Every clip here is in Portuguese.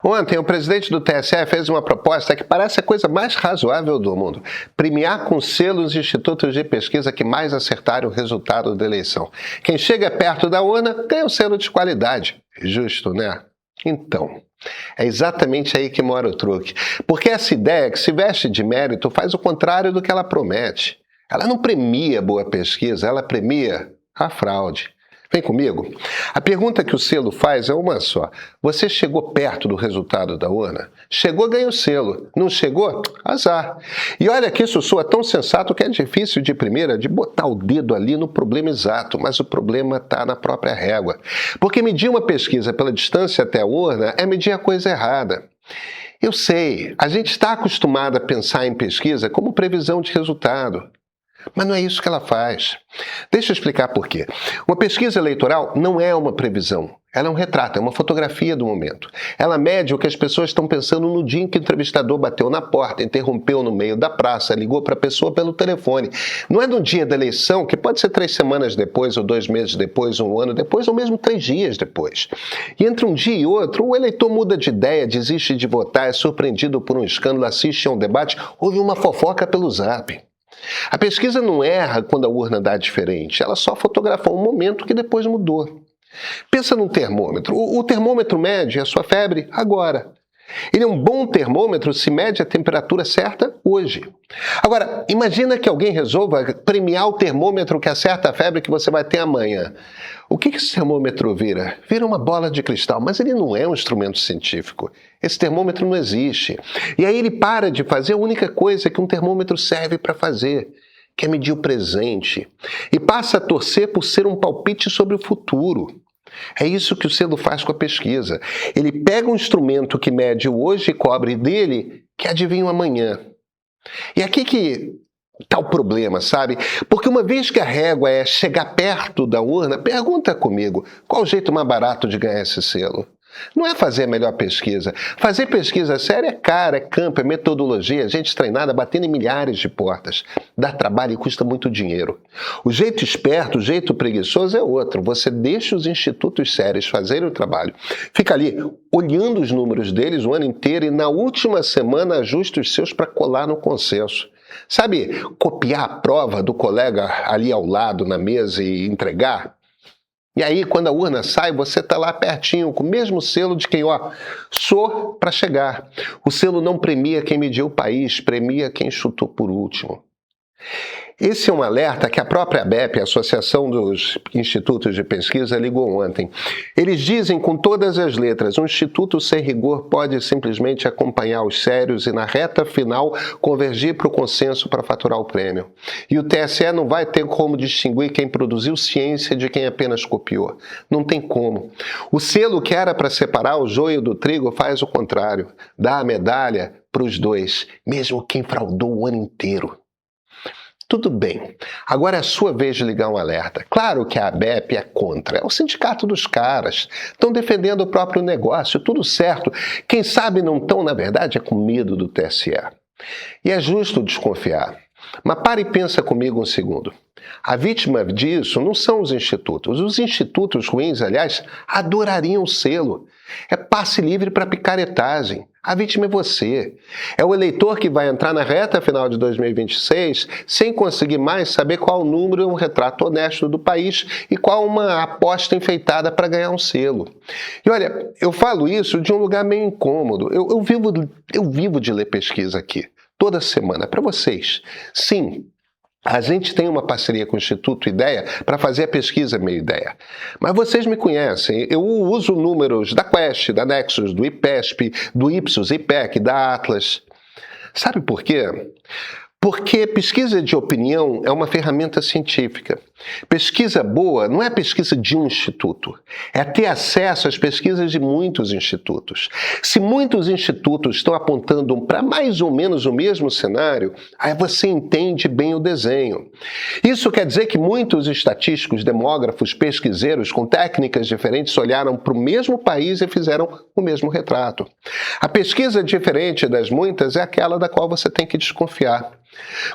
Ontem, o presidente do TSE fez uma proposta que parece a coisa mais razoável do mundo: premiar com selo os institutos de pesquisa que mais acertarem o resultado da eleição. Quem chega perto da urna ganha um selo de qualidade. Justo, né? Então, é exatamente aí que mora o truque. Porque essa ideia que se veste de mérito faz o contrário do que ela promete. Ela não premia boa pesquisa, ela premia a fraude. Vem comigo. A pergunta que o selo faz é uma só. Você chegou perto do resultado da urna? Chegou, ganha o selo. Não chegou? Azar. E olha que isso soa tão sensato que é difícil de primeira de botar o dedo ali no problema exato, mas o problema está na própria régua. Porque medir uma pesquisa pela distância até a urna é medir a coisa errada. Eu sei, a gente está acostumado a pensar em pesquisa como previsão de resultado. Mas não é isso que ela faz. Deixa eu explicar por quê. Uma pesquisa eleitoral não é uma previsão. Ela é um retrato, é uma fotografia do momento. Ela mede o que as pessoas estão pensando no dia em que o entrevistador bateu na porta, interrompeu no meio da praça, ligou para a pessoa pelo telefone. Não é no dia da eleição, que pode ser 3 semanas depois, ou 2 meses depois, ou 1 ano depois, ou mesmo 3 dias depois. E entre um dia e outro, o eleitor muda de ideia, desiste de votar, é surpreendido por um escândalo, assiste a um debate, ouve uma fofoca pelo Zap. A pesquisa não erra quando a urna dá diferente, ela só fotografou um momento que depois mudou. Pensa num termômetro. O termômetro mede a sua febre agora. Ele é um bom termômetro se mede a temperatura certa hoje. Agora, imagina que alguém resolva premiar o termômetro que acerta a febre que você vai ter amanhã. O que esse termômetro vira? Vira uma bola de cristal, mas ele não é um instrumento científico. Esse termômetro não existe. E aí ele para de fazer a única coisa que um termômetro serve para fazer, que é medir o presente. E passa a torcer por ser um palpite sobre o futuro. É isso que o selo faz com a pesquisa. Ele pega um instrumento que mede o hoje e cobre dele que adivinha o amanhã. E aqui que está o problema, sabe? Porque uma vez que a régua é chegar perto da urna, pergunta comigo, qual o jeito mais barato de ganhar esse selo? Não é fazer a melhor pesquisa. Fazer pesquisa séria é cara, é campo, é metodologia, gente treinada batendo em milhares de portas. Dá trabalho e custa muito dinheiro. O jeito esperto, o jeito preguiçoso é outro. Você deixa os institutos sérios fazerem o trabalho. Fica ali olhando os números deles o ano inteiro e na última semana ajusta os seus para colar no consenso. Sabe, copiar a prova do colega ali ao lado na mesa e entregar? E aí, quando a urna sai, você está lá pertinho, com o mesmo selo de quem, sou para chegar. O selo não premia quem mediu o país, premia quem chutou por último. Esse é um alerta que a própria ABEP, a Associação dos Institutos de Pesquisa, ligou ontem. Eles dizem com todas as letras, um instituto sem rigor pode simplesmente acompanhar os sérios e na reta final convergir para o consenso para faturar o prêmio. E o TSE não vai ter como distinguir quem produziu ciência de quem apenas copiou. Não tem como. O selo que era para separar o joio do trigo faz o contrário. Dá a medalha para os dois, mesmo quem fraudou o ano inteiro. Tudo bem, agora é a sua vez de ligar um alerta. Claro que a ABEP é contra, é o sindicato dos caras. Estão defendendo o próprio negócio, tudo certo. Quem sabe não estão, na verdade, é com medo do TSE. E é justo desconfiar. Mas para e pensa comigo um segundo. A vítima disso não são os institutos. Os institutos ruins, aliás, adorariam o selo. É passe livre para picaretagem. A vítima é você. É o eleitor que vai entrar na reta final de 2026 sem conseguir mais saber qual número é um retrato honesto do país e qual uma aposta enfeitada para ganhar um selo. E olha, eu falo isso de um lugar meio incômodo. Eu vivo de ler pesquisa aqui, toda semana, para vocês. Sim. A gente tem uma parceria com o Instituto Ideia para fazer a pesquisa Meio Ideia. Mas vocês me conhecem, eu uso números da Quest, da Nexus, do IPESP, do Ipsos, IPEC, da Atlas. Sabe por quê? Porque pesquisa de opinião é uma ferramenta científica. Pesquisa boa não é pesquisa de um instituto, é ter acesso às pesquisas de muitos institutos. Se muitos institutos estão apontando para mais ou menos o mesmo cenário, aí você entende bem o desenho. Isso quer dizer que muitos estatísticos, demógrafos, pesquiseiros com técnicas diferentes olharam para o mesmo país e fizeram o mesmo retrato. A pesquisa diferente das muitas é aquela da qual você tem que desconfiar.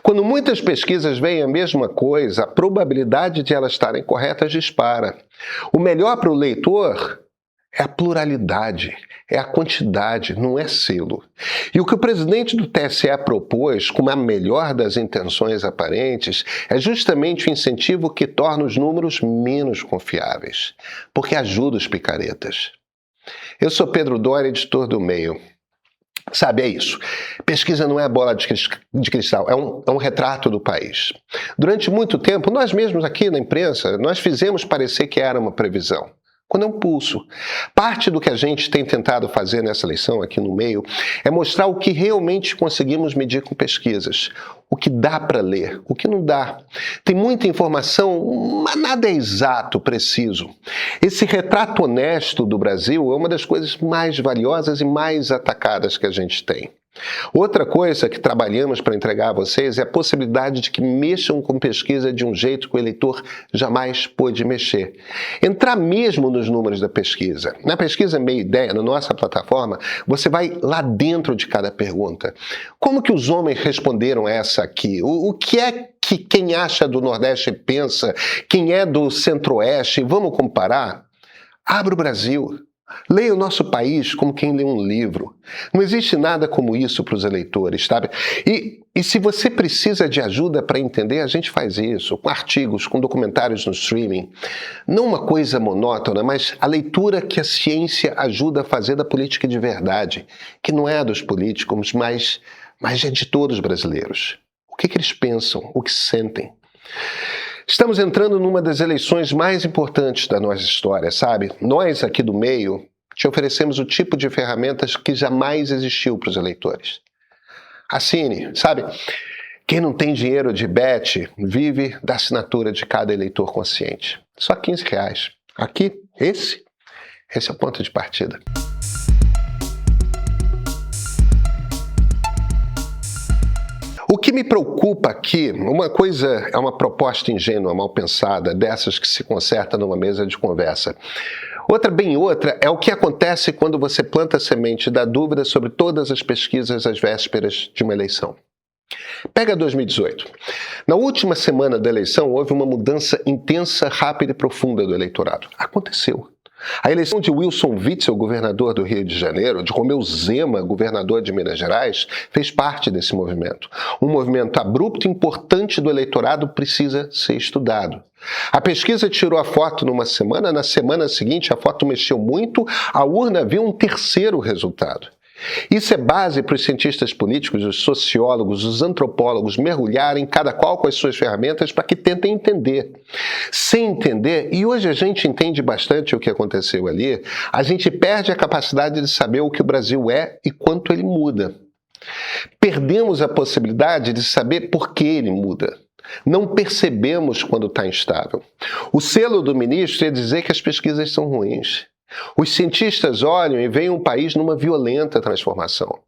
Quando muitas pesquisas veem a mesma coisa, a probabilidade de elas estarem corretas dispara. O melhor para o leitor É a pluralidade, é a quantidade, não é selo. E o que o presidente do TSE propôs, com a melhor das intenções aparentes, é justamente o incentivo que torna os números menos confiáveis, porque ajuda os picaretas. Eu sou Pedro Doria, editor do Meio. Sabe, é isso. Pesquisa não é bola de cristal, é um retrato do país. Durante muito tempo, nós mesmos aqui na imprensa, nós fizemos parecer que era uma previsão, quando é um pulso. Parte do que a gente tem tentado fazer nessa eleição aqui no Meio é mostrar o que realmente conseguimos medir com pesquisas, o que dá para ler, o que não dá. Tem muita informação, mas nada é exato, preciso. Esse retrato honesto do Brasil é uma das coisas mais valiosas e mais atacadas que a gente tem. Outra coisa que trabalhamos para entregar a vocês é a possibilidade de que mexam com pesquisa de um jeito que o eleitor jamais pôde mexer. Entrar mesmo nos números da pesquisa. Na pesquisa Meia Ideia, na nossa plataforma, você vai lá dentro de cada pergunta. Como que os homens responderam essa aqui? O que é que quem acha do Nordeste pensa? Quem é do Centro-Oeste? Vamos comparar? Abra o Brasil. Leia o nosso país como quem lê um livro. Não existe nada como isso para os eleitores, sabe? E se você precisa de ajuda para entender, a gente faz isso, com artigos, com documentários no streaming. Não uma coisa monótona, mas a leitura que a ciência ajuda a fazer da política de verdade, que não é a dos políticos, mas é de todos os brasileiros. O que eles pensam, o que sentem. Estamos entrando numa das eleições mais importantes da nossa história, sabe? Nós, aqui do Meio, te oferecemos o tipo de ferramentas que jamais existiu para os eleitores. Assine, sabe? Quem não tem dinheiro de bet vive da assinatura de cada eleitor consciente. Só R$15. Aqui, esse é o ponto de partida. O que me preocupa aqui, uma coisa é uma proposta ingênua, mal pensada, dessas que se conserta numa mesa de conversa. Outra é o que acontece quando você planta a semente da dúvida sobre todas as pesquisas às vésperas de uma eleição. Pega 2018. Na última semana da eleição, houve uma mudança intensa, rápida e profunda do eleitorado. Aconteceu. A eleição de Wilson Witzel, governador do Rio de Janeiro, de Romeu Zema, governador de Minas Gerais, fez parte desse movimento. Um movimento abrupto e importante do eleitorado precisa ser estudado. A pesquisa tirou a foto numa semana, na semana seguinte a foto mexeu muito, a urna viu um terceiro resultado. Isso é base para os cientistas políticos, os sociólogos, os antropólogos mergulharem, cada qual com as suas ferramentas, para que tentem entender. Sem entender, e hoje a gente entende bastante o que aconteceu ali, a gente perde a capacidade de saber o que o Brasil é e quanto ele muda. Perdemos a possibilidade de saber por que ele muda. Não percebemos quando está instável. O selo do ministro é dizer que as pesquisas são ruins. Os cientistas olham e veem um país numa violenta transformação.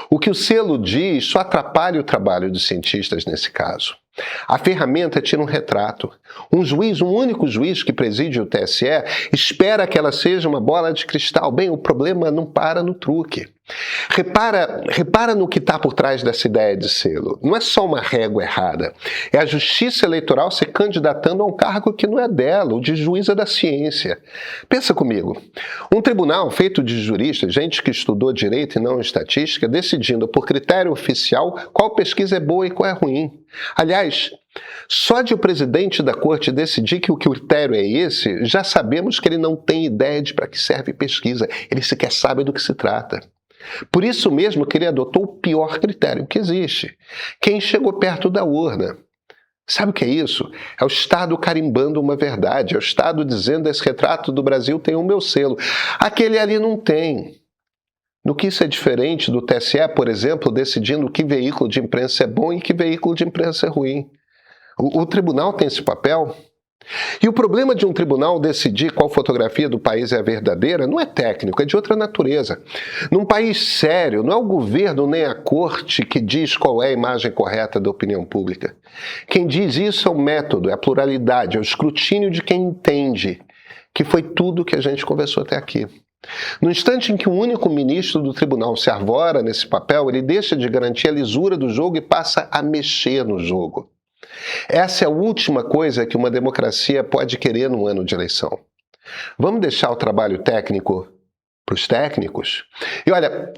O que o selo diz só atrapalha o trabalho dos cientistas nesse caso. A ferramenta tira um retrato. Um único juiz que preside o TSE, espera que ela seja uma bola de cristal. Bem, o problema não para no truque. Repara no que está por trás dessa ideia de selo. Não é só uma régua errada. É a justiça eleitoral se candidatando a um cargo que não é dela, o de juíza da ciência. Pensa comigo. Um tribunal feito de juristas, gente que estudou direito e não estatística, decidindo por critério oficial qual pesquisa é boa e qual é ruim. Aliás, só de o presidente da corte decidir que o critério é esse, já sabemos que ele não tem ideia de para que serve pesquisa. Ele sequer sabe do que se trata. Por isso mesmo que ele adotou o pior critério que existe. Quem chegou perto da urna. Sabe o que é isso? É o Estado carimbando uma verdade. É o Estado dizendo: esse retrato do Brasil tem o meu selo. Aquele ali não tem. No que isso é diferente do TSE, por exemplo, decidindo que veículo de imprensa é bom e que veículo de imprensa é ruim. O tribunal tem esse papel. E o problema de um tribunal decidir qual fotografia do país é a verdadeira não é técnico, é de outra natureza. Num país sério, não é o governo nem a corte que diz qual é a imagem correta da opinião pública. Quem diz isso é o método, é a pluralidade, é o escrutínio de quem entende, que foi tudo que a gente conversou até aqui. No instante em que um único ministro do tribunal se arvora nesse papel, ele deixa de garantir a lisura do jogo e passa a mexer no jogo. Essa é a última coisa que uma democracia pode querer num ano de eleição. Vamos deixar o trabalho técnico para os técnicos. E olha,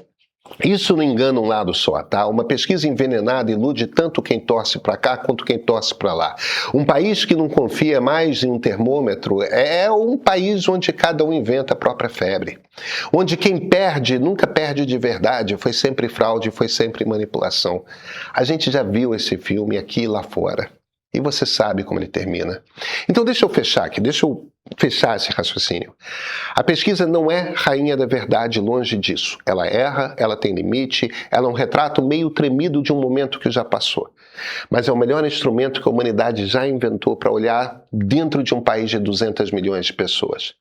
isso não engana um lado só, tá? Uma pesquisa envenenada ilude tanto quem torce para cá quanto quem torce para lá. Um país que não confia mais em um termômetro é um país onde cada um inventa a própria febre. Onde quem perde nunca perde de verdade, foi sempre fraude, foi sempre manipulação. A gente já viu esse filme aqui e lá fora. E você sabe como ele termina. Então deixa eu fechar aqui, deixa eu fechar esse raciocínio. A pesquisa não é rainha da verdade, longe disso. Ela erra, ela tem limite, ela é um retrato meio tremido de um momento que já passou. Mas é o melhor instrumento que a humanidade já inventou para olhar dentro de um país de 200 milhões de pessoas.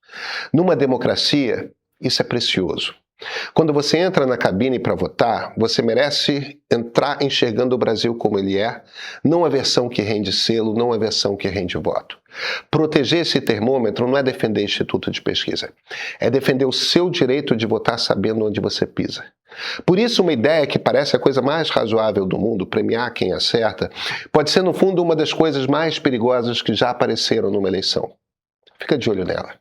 Numa democracia, isso é precioso. Quando você entra na cabine para votar, você merece entrar enxergando o Brasil como ele é, não a versão que rende selo, não a versão que rende voto. Proteger esse termômetro não é defender instituto de pesquisa, é defender o seu direito de votar sabendo onde você pisa. Por isso, uma ideia que parece a coisa mais razoável do mundo, premiar quem acerta, pode ser no fundo uma das coisas mais perigosas que já apareceram numa eleição. Fica de olho nela.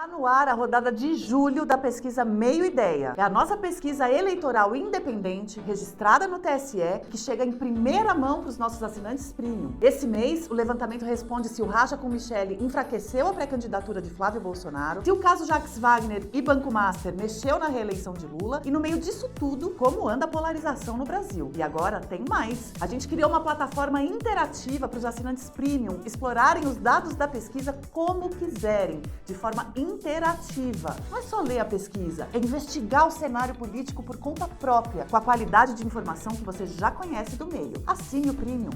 Está no ar a rodada de julho da pesquisa Meio Ideia. É a nossa pesquisa eleitoral independente, registrada no TSE, que chega em primeira mão para os nossos assinantes premium. Esse mês, o levantamento responde se o racha com Michele enfraqueceu a pré-candidatura de Flávio Bolsonaro, se o caso Jacques Wagner e Banco Master mexeu na reeleição de Lula e, no meio disso tudo, como anda a polarização no Brasil. E agora tem mais. A gente criou uma plataforma interativa para os assinantes premium explorarem os dados da pesquisa como quiserem, de forma interativa. Não é só ler a pesquisa, é investigar o cenário político por conta própria, com a qualidade de informação que você já conhece do meio. Assine o Premium.